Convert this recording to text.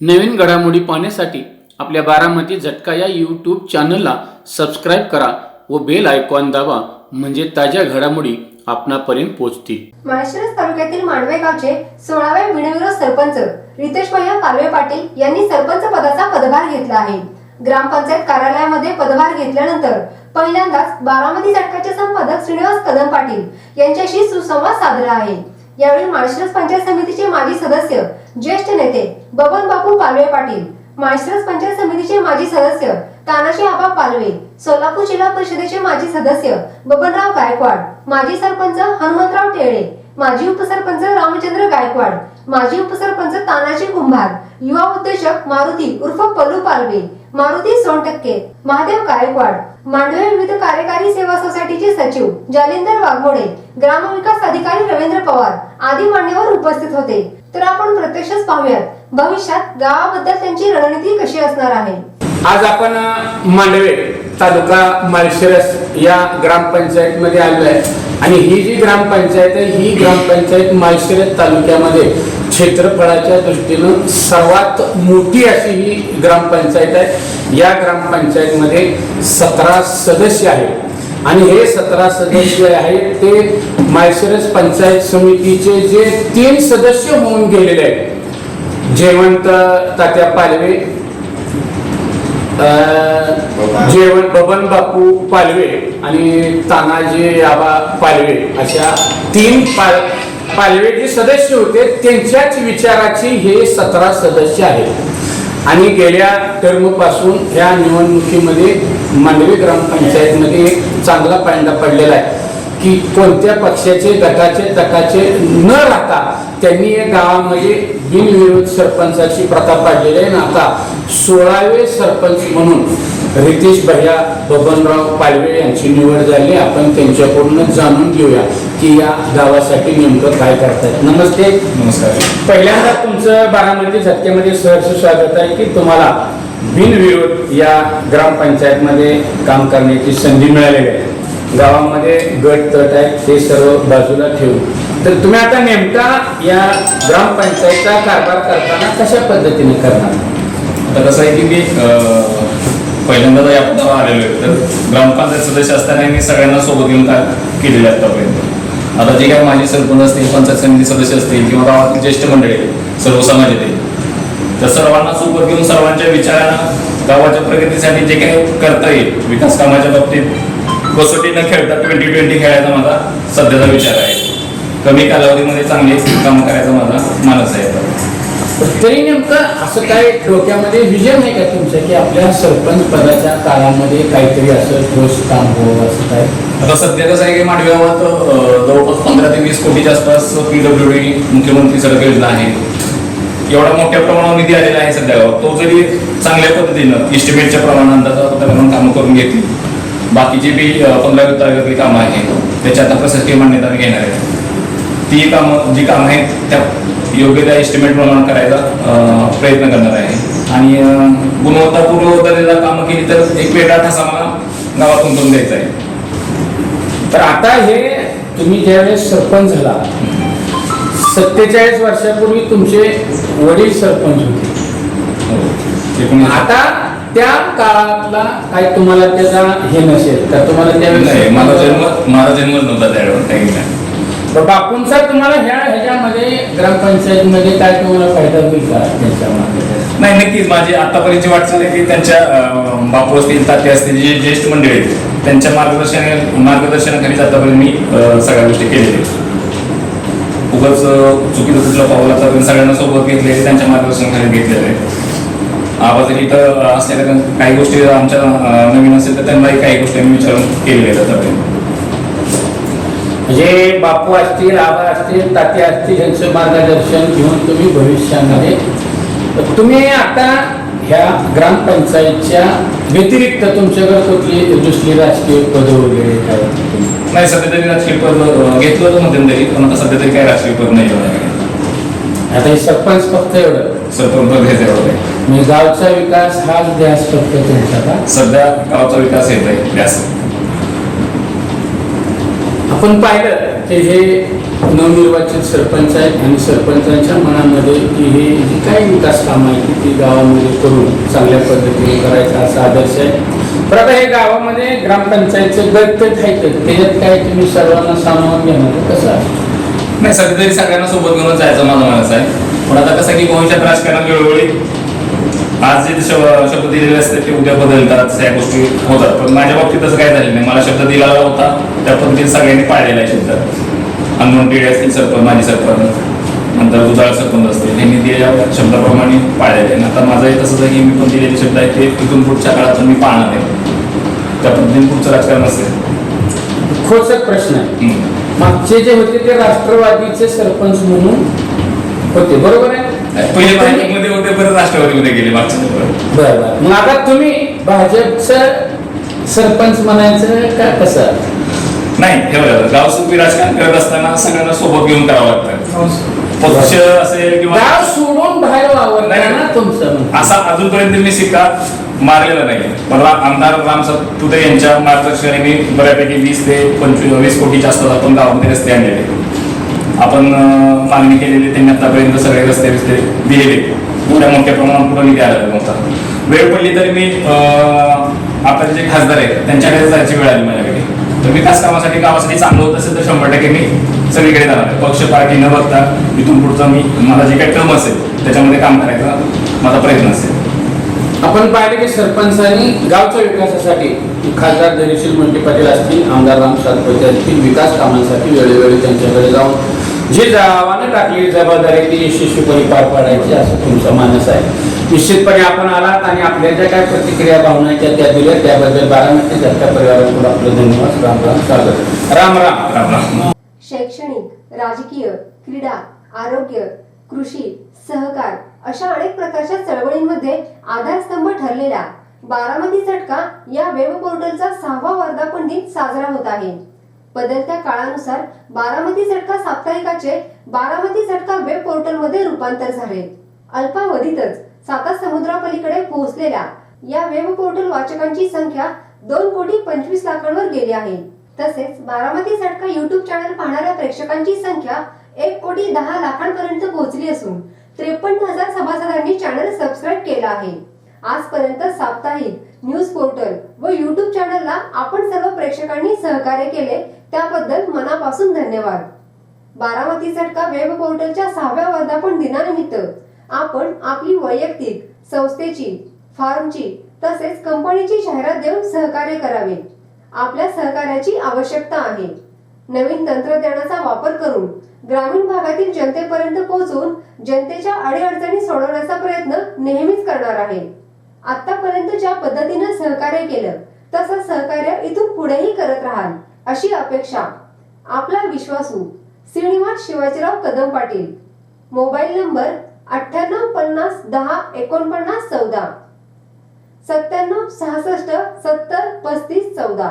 नवीन घडामोडी पाहण्यासाठी आपल्या बारामती झटका या यूट्यूब चॅनलला सबस्क्राईब करा व बेल आयकॉन दाबा, म्हणजे ताज्या घडामोडी आपणापर्यंत पोहोचतील. माळशिरस तालुक्यातील मांडवे गावचे 16वे बिनविरोध सरपंच रितेश भैया पालवे पाटील यांनी सरपंच पदाचा पदभार घेतला आहे. ग्रामपंचायत कार्यालयामध्ये पदभार घेतल्यानंतर पहिल्यांदाच बारामती झटकाचे संपादक श्रीनिवास कदम पाटील यांच्याशी सुसंवाद साधला आहे. यावेळी माळशिरस पंचायत समितीचे माजी सदस्य ज्येष्ठ नेते बबन बापू पालवे पाटील, माळशिरस पंचायत समितीचे माजी सदस्य तानाजी आबा पालवे, सोलापूर जिल्हा परिषदेचे माजी सदस्य बबनराव गायकवाड, माजी सरपंच हनुमंतराव टेळे, माजी उपसरपंच रामचंद्र गायकवाड, माजी उपसरपंच तानाजी कुंभार, युवा उद्योजक मारुती उर्फ पल्लू पालवे, मारुती सोनटक्के, महादेव गायकवाड, मांडवे विविध कार्यकारी सेवा सोसायटीचे सचिव जालिंदर वाघमोडे, ग्रामविकास अधिकारी रवींद्र पवार आदी मान्यवर उपस्थित होते. तर आपण प्रत्यक्षच पाहूयात भविष्यात गावाबद्दल त्यांची रणनीती कशी असणार आहे. आज आपण मांडवे तालुका माळशिरस या ग्रामपंचायत मध्ये आलो आहे आणि ही जी ग्रामपंचायत आहे ही ग्रामपंचायत माळशिरस तालुक्यामध्ये क्षेत्रफळाच्या दृष्टीनं सर्वात मोठी अशी ही ग्रामपंचायत आहे. या ग्रामपंचायत मध्ये 17 सदस्य आहेत आणि हे 17 सदस्य आहेत ते माळशिरस पंचायत समितीचे जे 3 सदस्य होऊन गेलेले आहेत, जयवंत तात्या पालवे, बबन बापू पालवे आणि तानाजी आबा पालवे अशा 3 पालवे जे सदस्य होते त्यांच्याच विचाराची हे 17 सदस्य आहेत. आणि गेल्या टर्म पासून या निवडणुकीमध्ये मांडवे ग्रामपंचायतमध्ये एक चांगला पायंडा पडलेला आहे की कोणत्या पक्षाचे गटाचे न राहता त्यांनी या गावामध्ये बिनविरोध सरपंचाची प्रथा पाडलेली आहे. आता 16वे सरपंच म्हणून रितेश भैया बबनराव पालवे यांची निवड झाली. आपण त्यांच्याकडून जाणून घेऊया की या गावासाठी नेमकं काय करतात. नमस्ते. नमस्कार. पहिल्यांदा तुमचं बारामती झटक्यामध्ये सहर्ष स्वागत आहे की तुम्हाला बिनविरोध या ग्रामपंचायतमध्ये काम करण्याची संधी मिळालेली आहे. गावामध्ये गट तट आहे ते सर्व बाजूला ठेवून तर तुम्ही आता नेमका या ग्रामपंचायतचा कारभार करताना कशा पद्धतीने करणार. आता कसं आहे की मी पहिल्यांदा या पदावर आलेलो आहे, तर ग्रामपंचायत सदस्य असताना मी सगळ्यांना सोबत घेऊन काय केलेलं आहे आतापर्यंत. आता जे काही माझे सरपंच असतील, पंचायत समिती सदस्य असतील किंवा गावातील ज्येष्ठ मंडळी सर्व समाज येते, तर सर्वांना सोबत घेऊन सर्वांच्या विचारानं गावाच्या प्रगतीसाठी जे काही करता येईल विकास कामाच्या बाबतीत कसोटी न खेळता 20-20 खेळायचा माझा सध्याचा विचार आहे. कमी कालावधीमध्ये चांगले काम करायचा माझा मानस आहे. तरी नेमकं असं काय डोक्यामध्ये विजन आहे का तुमचं की आपल्या सरपंच पदाच्या काळामध्ये काहीतरी असं ठोस काम होवं असं काय. आता सध्या कसं आहे की मांडवे गावात जवळपास 15 ते 20 कोटीच्या आसपास PWD मुख्यमंत्री सडक योजना आहे. एवढा मोठ्या प्रमाणावर निधी आलेला आहे सध्या गावात. तो जरी चांगल्या पद्धतीनं इस्टिमेटच्या प्रमाणात कामं करून घेतील, बाकीची बी 15 तारखेतली कामं आहेत त्याच्या आता प्रशासकीय मान्यता मी घेणार आहे. ती कामं जी कामं आहेत त्या योग्य त्या एस्टिमेट प्रमाण करायचा प्रयत्न करणार आहे आणि गुणवत्तापूर्व दर्जाला कामं केली तर एक वेगळा ठसा मला गावातून करून द्यायचा आहे. तर आता हे तुम्ही ज्यावेळेस सरपंच झाला 47 वर्षापूर्वी तुमचे वडील सरपंच होते. आता त्या काळातला काय तुम्हाला त्याचा हे नसेल तर तुम्हाला त्यावेळेस माझा जन्म नव्हता त्यावेळेवर काही नाही. बापूंचा तुम्हाला ह्याच्यामध्ये ग्रामपंचायतीमध्ये काय तुम्हाला फायदा होईल का त्यांच्यामध्ये. नाही, नक्कीच माझी आतापर्यंतची वाटचाल आहे की त्यांच्या बापू असतील, ताते असतील, जे ज्येष्ठ मंडळी आहेत त्यांच्या मार्गदर्शनाखालीच आतापर्यंत मी सगळ्या गोष्टी केलेल्या आहेत. उगाच चुकीचं कुठलं पाऊल आतापर्यंत सगळ्यांना सोबत घेतले, त्यांच्या मार्गदर्शनाखाली घेतलेलं आहे. आवाज इथं असलेल्या काही गोष्टी आमच्या नवीन असेल तर त्यांनाही काही गोष्टी आम्ही विचारून केलेल्या आहेत आतापर्यंत. म्हणजे बापू असतील, आबा असतील, ताते असतील यांचं मार्गदर्शन घेऊन तुम्ही भविष्यामध्ये तुम्ही आता ह्या ग्रामपंचायतच्या व्यतिरिक्त तुमच्याकडे कुठली दुसरी राजकीय पद वगैरे काय. नाही, सध्या तरी राजकीय पद घेतलं होतं मध्यंतरी, पण आता सध्या तरी काही राजकीय पद नाही. आता हे सरपंच फक्त एवढं सरपंच पद घ्यायचं एवढं. म्हणजे गावचा विकास हा ध्यास फक्त तुमचा का. सध्या गावचा विकास येत आहे ध्यास. आपण पाहिलं की हे नवनिर्वाचित सरपंच आहेत आणि सरपंचांच्या मनामध्ये की हे जी काही विकास कामं आहे ती गावामध्ये करून चांगल्या पद्धतीने करायचा असा आदर्श आहे. तर आता हे गावामध्ये ग्रामपंचायतचं गट आहे त्याच्यात काय तुम्ही सर्वांना सामावून घेणार कसं आहे? नाही, सध्या तरी सगळ्यांना सोबत घेऊन जायचं माझं मानस आहे. पण आता कसं की भविष्यात राजकारणात वेळोवेळी आज जे शब्द दिलेले असतात ते उद्या बदलतात, त्या गोष्टी होतात. पण माझ्या बाबतीत तसं काय झालं नाही. मला शब्द दिलेला होता त्या पद्धतीने सगळ्यांनी पाळलेला आहे शब्द. हनुमान टेडे असतील सरपंच, माजी सरपंच, नंतर दुधाळ सरपंच असतील, यांनी दिलेल्या शब्दाप्रमाणे पाळलेले आहे. आता माझं तसंच आहे की मी पण दिलेले शब्द आहेत ते इथून पुढच्या काळात मी पाळणार आहे. त्या पद्धतीने पुढचं राजकारण असेल. खोचक प्रश्न आहे. मागचे जे होते ते राष्ट्रवादीचे सरपंच म्हणून होते, बरोबर आहे? पहिले भाजपमध्ये होते, परत राष्ट्रवादीमध्ये गेले मागच्या. बरं. मग आता तुम्ही भाजपचं सरपंच म्हणायचं का कसं? नाही, हे बघा, गावसुपी राजकारण करत असताना सगळ्यांना सोबत घेऊन करावं लागतं. पक्ष असेल किंवा गाव सोडून बाहेर वावरताय ना तुमचं. असा अजूनपर्यंत मी शिक्का मारलेला नाही. मला आमदार राम सातपुते यांच्या मार्गदर्शनाने मी बऱ्यापैकी 20 ते 25 कोटीच्या आसपास आपण गावामध्ये रस्ते आणलेले, आपण मागणी केलेली. त्यांनी आतापर्यंत सगळे रस्ते बिस्ते दिलेले, मोठ्या प्रमाणात पुढे निधी आलेला नव्हता. वेळ पडली तरी मी आपले जे खासदार आहेत त्यांच्याकडे जायची वेळ आली माझ्याकडे. तर विकास कामासाठी गावासाठी चांगलं होत असेल तर 100% मी सगळीकडे जाणार आहे. पक्ष पार्टी न बघता इथून पुढचं मी मला जे काही क्रम असेल त्याच्यामध्ये काम करायचा माझा प्रयत्न असेल. आपण पाहिले की सरपंचांनी गावच्या विकासासाठी खासदार धैर्यशील मंटे पाटील असतील, आमदार राम सातपुते असतील, विकास कामांसाठी वेळोवेळी त्यांच्याकडे जाऊन जी गावानं टाकलेली जबाबदारी ती यशस्वीपणे पार पाडायची असं तुमचं मानस आहे. निश्चितपणे आपण आलात आणि आपल्या ज्या काय प्रतिक्रिया भावना आहेत त्या दिल्या त्याबद्दल बारामती जनता परिवाराकडून आपलं धन्यवाद. राम राम. स्वागत. राम राम. राम राम. शैक्षणिक, राजकीय, क्रीडा, आरोग्य, कृषी, सहकार अशा अनेक प्रकारच्या चळवळींमध्ये आधारस्तंभ ठरलेला बारामती झटका या वेब पोर्टलचा 6वा वर्धापन दिन साजरा होत आहे. बदलत्या काळानुसार बारामती झटका साप्ताहिकाचे बारामती झटका वेब पोर्टलमध्ये रूपांतर झाले. अल्पावधीतच 7 समुद्रापलीकडे पोहोचलेल्या या वेब पोर्टल वाचकांची संख्या 2,25,00,000 गेली आहे. तसेच बारामती झटका युट्यूब चॅनल पाहणाऱ्या प्रेक्षकांची संख्या 1,10,00,000 पर्यंत पोहोचली असून 53,000 सभासदांनी चॅनल सबस्क्राईब केला आहे. आजपर्यंत साप्ताहिक न्यूज पोर्टल व युट्यूब चॅनलला आपण सर्व प्रेक्षकांनी सहकार्य केले त्याबद्दल मनापासून धन्यवाद. बारामती झटका वेब पोर्टलच्या 6व्या वर्धापन दिनानिमित्त आपण आपली वैयक्तिक, संस्थेची, फार्मची तसेच कंपनीची जाहिरात देऊन सहकार्य करावे. आपल्या सहकार्याची आवश्यकता आहे. नवीन तंत्रज्ञानाचा वापर करून ग्रामीण भागातील जनतेपर्यंत पोहोचून जनतेच्या अडीअडचणी सोडवण्याचा प्रयत्न नेहमीच करणार आहे. आतापर्यंत ज्या पद्धतीने सहकार्य केलं तसं सहकार्य इथून पुढेही करत राहाल अशी अपेक्षा. आपला विश्वासू श्रीनिवास शिवाजीराव कदम पाटील. Mobile number 98 50 10 49 14 97 66 70 35 14.